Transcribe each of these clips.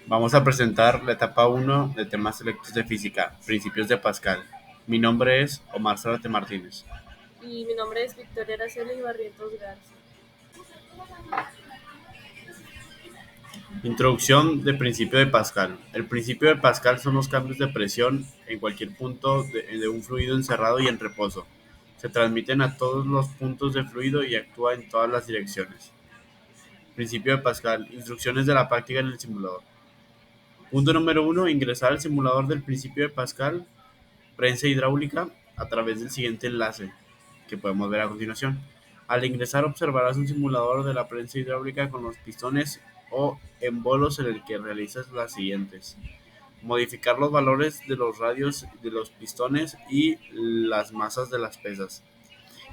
Vamos a presentar la etapa uno de temas selectos de física, principios de Pascal. Mi nombre es Omar Zárate Martínez. Y mi nombre es Victoria Araceli Barrientos Garza. Introducción del principio de Pascal. El principio de Pascal son los cambios de presión en cualquier punto de un fluido encerrado y en reposo. Se transmiten a todos los puntos de fluido y actúa en todas las direcciones. Principio de Pascal. Instrucciones de la práctica en el simulador. Punto número uno. Ingresar al simulador del principio de Pascal. Prensa hidráulica a través del siguiente enlace que podemos ver a continuación. Al ingresar observarás un simulador de la prensa hidráulica con los pistones o embolos en el que realizas las siguientes. Modificar los valores de los radios de los pistones y las masas de las pesas.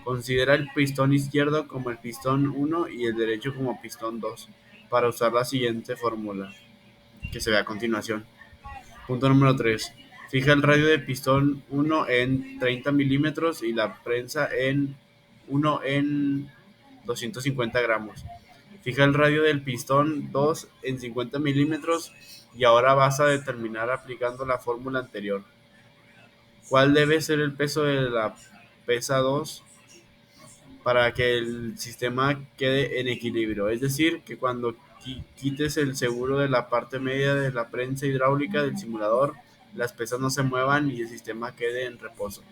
Considera el pistón izquierdo como el pistón uno y el derecho como pistón 2 para usar la siguiente fórmula que se ve a continuación. Punto número 3. Fija el radio de pistón uno en 30 milímetros y la prensa en uno en 250 gramos. Fija el radio del pistón 2 en 50 milímetros y ahora vas a determinar aplicando la fórmula anterior. ¿Cuál debe ser el peso de la pesa 2 para que el sistema quede en equilibrio? Es decir, que cuando quites el seguro de la parte media de la prensa hidráulica del simulador, las pesas no se muevan y el sistema quede en reposo.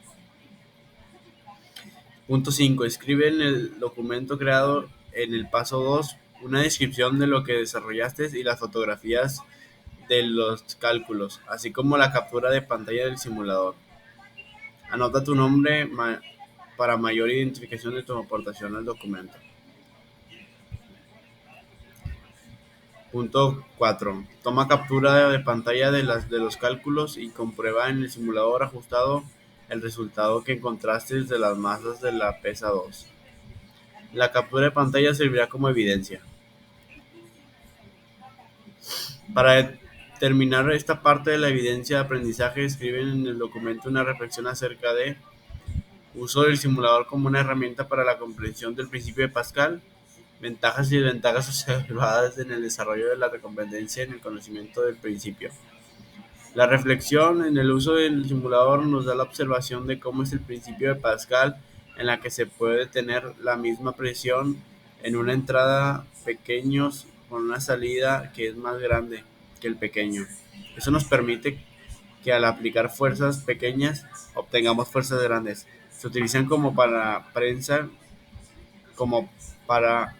Punto 5. Escribe en el documento creado en el paso 2 una descripción de lo que desarrollaste y las fotografías de los cálculos, así como la captura de pantalla del simulador. Anota tu nombre para mayor identificación de tu aportación al documento. Punto 4. Toma captura de pantalla de los cálculos y comprueba en el simulador ajustado el resultado que encontraste de las masas de la pesa 2. La captura de pantalla servirá como evidencia. Para terminar esta parte de la evidencia de aprendizaje, escriben en el documento una reflexión acerca de uso del simulador como una herramienta para la comprensión del principio de Pascal, ventajas y desventajas observadas en el desarrollo de la recompendencia en el conocimiento del principio. La reflexión en el uso del simulador nos da la observación de cómo es el principio de Pascal, en la que se puede tener la misma presión en una entrada pequeños con una salida que es más grande que el pequeño. Eso nos permite que al aplicar fuerzas pequeñas obtengamos fuerzas grandes. Se utilizan como para prensa, como para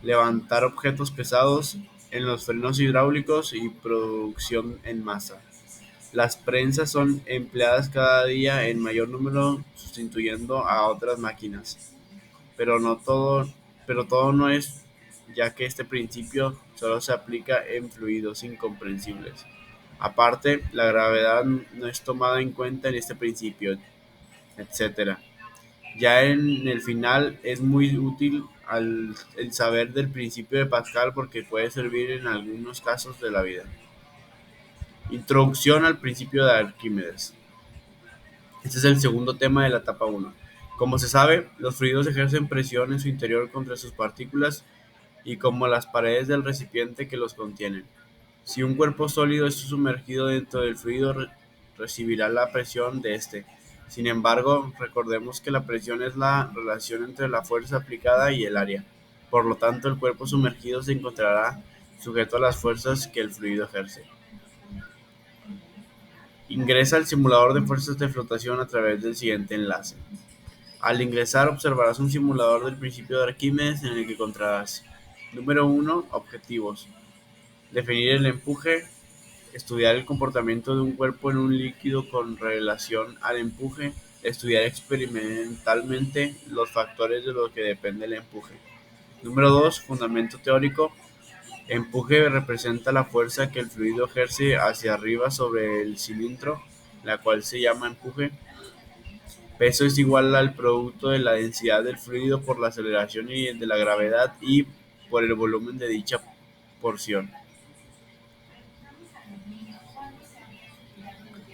levantar objetos pesados en los frenos hidráulicos y producción en masa. Las prensas son empleadas cada día en mayor número sustituyendo a otras máquinas, pero no todo, pero todo no es, ya que este principio solo se aplica en fluidos incomprensibles. Aparte, la gravedad no es tomada en cuenta en este principio, etcétera. Ya en el final es muy útil el saber del principio de Pascal porque puede servir en algunos casos de la vida. Introducción al principio de Arquímedes. Este es el segundo tema de la etapa uno. Como se sabe, los fluidos ejercen presión en su interior contra sus partículas y como las paredes del recipiente que los contienen. Si un cuerpo sólido es sumergido dentro del fluido, recibirá la presión de este. Sin embargo, recordemos que la presión es la relación entre la fuerza aplicada y el área. Por lo tanto, el cuerpo sumergido se encontrará sujeto a las fuerzas que el fluido ejerce. Ingresa al simulador de fuerzas de flotación a través del siguiente enlace. Al ingresar observarás un simulador del principio de Arquímedes en el que encontrarás: número uno, objetivos. Definir el empuje, estudiar el comportamiento de un cuerpo en un líquido con relación al empuje, estudiar experimentalmente los factores de los que depende el empuje. Número 2, fundamento teórico. Empuje representa la fuerza que el fluido ejerce hacia arriba sobre el cilindro, la cual se llama empuje. Peso es igual al producto de la densidad del fluido por la aceleración y de la gravedad y por el volumen de dicha porción.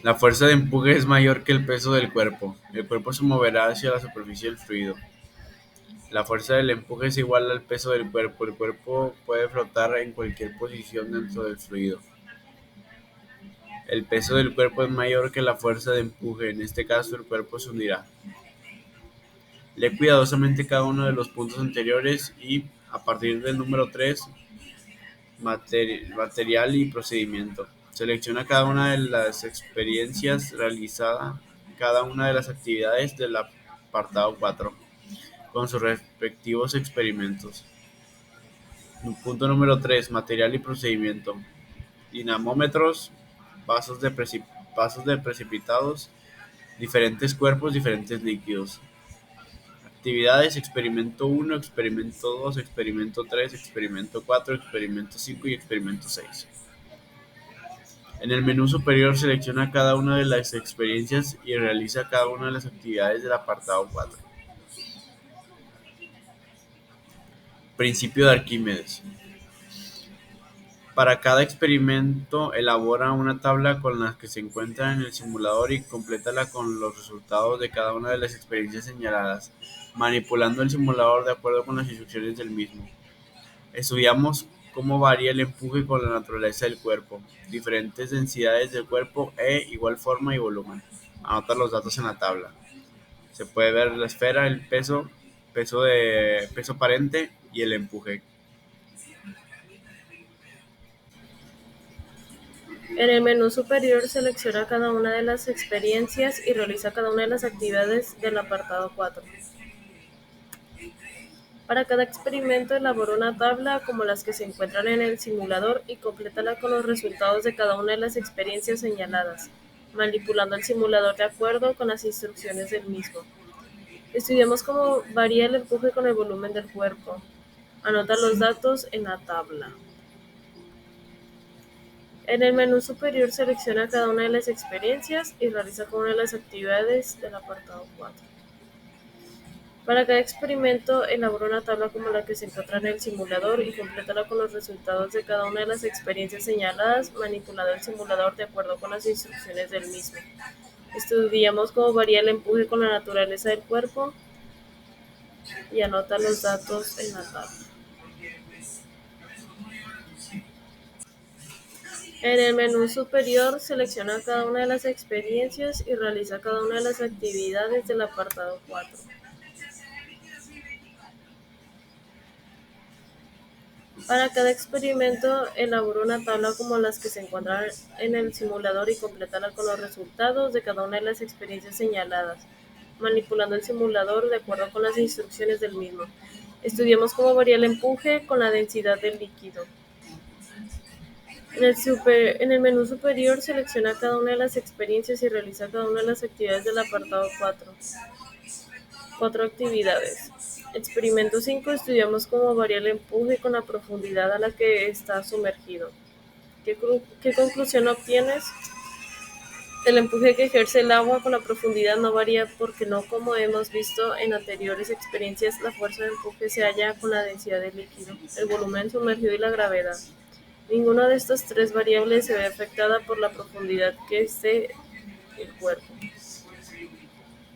La fuerza de empuje es mayor que el peso del cuerpo. El cuerpo se moverá hacia la superficie del fluido. La fuerza del empuje es igual al peso del cuerpo. El cuerpo puede flotar en cualquier posición dentro del fluido. El peso del cuerpo es mayor que la fuerza de empuje, en este caso el cuerpo se hundirá. Lee cuidadosamente cada uno de los puntos anteriores y, a partir del número 3, material y procedimiento. Selecciona cada una de las experiencias realizada, cada una de las actividades del apartado 4, con sus respectivos experimentos. Punto número 3, material y procedimiento. Dinamómetros, vasos de precipitados, diferentes cuerpos, diferentes líquidos. Actividades: experimento 1, experimento 2, experimento 3, experimento 4, experimento 5 y experimento 6. En el menú superior selecciona cada una de las experiencias y realiza cada una de las actividades del apartado 4. Principio de Arquímedes. Para cada experimento, elabora una tabla con la que se encuentra en el simulador y complétala con los resultados de cada una de las experiencias señaladas, manipulando el simulador de acuerdo con las instrucciones del mismo. Estudiamos cómo varía el empuje con la naturaleza del cuerpo, diferentes densidades del cuerpo igual forma y volumen. Anota los datos en la tabla. Se puede ver la esfera, el peso aparente y el empuje. En el menú superior selecciona cada una de las experiencias y realiza cada una de las actividades del apartado 4. Para cada experimento elabora una tabla como las que se encuentran en el simulador y complétala con los resultados de cada una de las experiencias señaladas, manipulando el simulador de acuerdo con las instrucciones del mismo. Estudiamos cómo varía el empuje con el volumen del cuerpo. Anota los datos en la tabla. En el menú superior selecciona cada una de las experiencias y realiza cada una de las actividades del apartado 4. Para cada experimento, elabora una tabla como la que se encuentra en el simulador y complétala con los resultados de cada una de las experiencias señaladas, manipulando el simulador de acuerdo con las instrucciones del mismo. Estudiamos cómo varía el empuje con la naturaleza del cuerpo y anota los datos en la tabla. En el menú superior, selecciona cada una de las experiencias y realiza cada una de las actividades del apartado 4. Para cada experimento, elabora una tabla como las que se encuentran en el simulador y complétala con los resultados de cada una de las experiencias señaladas, manipulando el simulador de acuerdo con las instrucciones del mismo. Estudiamos cómo varía el empuje con la densidad del líquido. En el menú superior, selecciona cada una de las experiencias y realiza cada una de las actividades del apartado 4. 4 actividades. Experimento 5. Estudiamos cómo varía el empuje con la profundidad a la que está sumergido. ¿Qué conclusión obtienes? El empuje que ejerce el agua con la profundidad no varía porque no, como hemos visto en anteriores experiencias, la fuerza de empuje se halla con la densidad del líquido, el volumen sumergido y la gravedad. Ninguna de estas tres variables se ve afectada por la profundidad que esté el cuerpo.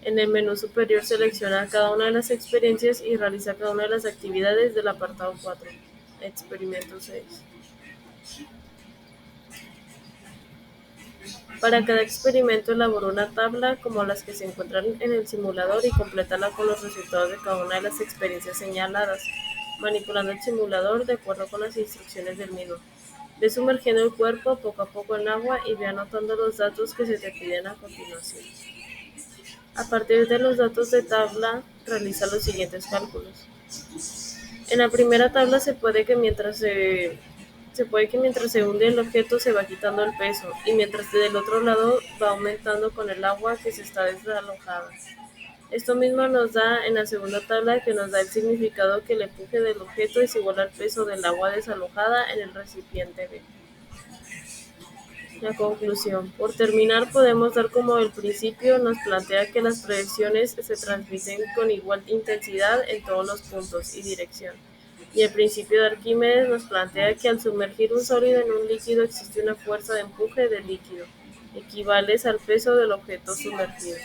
En el menú superior selecciona cada una de las experiencias y realiza cada una de las actividades del apartado 4. Experimento 6. Para cada experimento elabora una tabla como las que se encuentran en el simulador y complétala con los resultados de cada una de las experiencias señaladas, manipulando el simulador de acuerdo con las instrucciones del mismo. Ve sumergiendo el cuerpo poco a poco en agua y ve anotando los datos que se te piden a continuación. A partir de los datos de tabla, realiza los siguientes cálculos. En la primera tabla se puede que mientras se hunde el objeto se va quitando el peso y mientras del otro lado va aumentando con el agua que se está desalojada. Esto mismo nos da en la segunda tabla, que nos da el significado que el empuje del objeto es igual al peso del agua desalojada en el recipiente B. La conclusión. Por terminar, podemos dar como el principio nos plantea que las presiones se transmiten con igual intensidad en todos los puntos y dirección. Y el principio de Arquímedes nos plantea que al sumergir un sólido en un líquido existe una fuerza de empuje del líquido, equivale al peso del objeto sumergido.